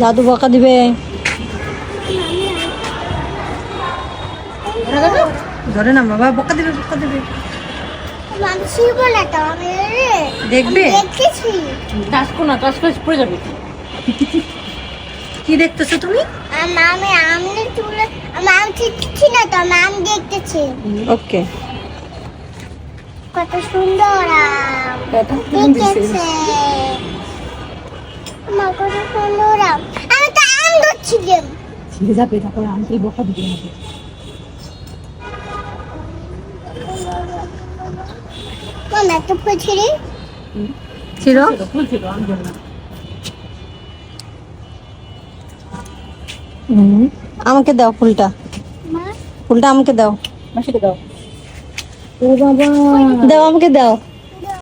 দাদু বকা দিবে। ধরে না বাবা, বকা দিবে বকা দিবে। দেখবে কি দেখতেছো তুমি? ওকে, কত সুন্দর আম দেখেছে। মা কত সুন্দর আম, আমি তো আম ধরছিলাম। ছিঁড়ে যাবে, তারপর আন্টি বকা দিবে আমাকে। মামা একটা ফুল ছিঁড়ি ছিঁড়ো। আমাকে দাও ফুলটা, মা। ফুলটা আমাকে দাও। মাসিকে দাও। ও বাবা, দাও আমাকে দাও।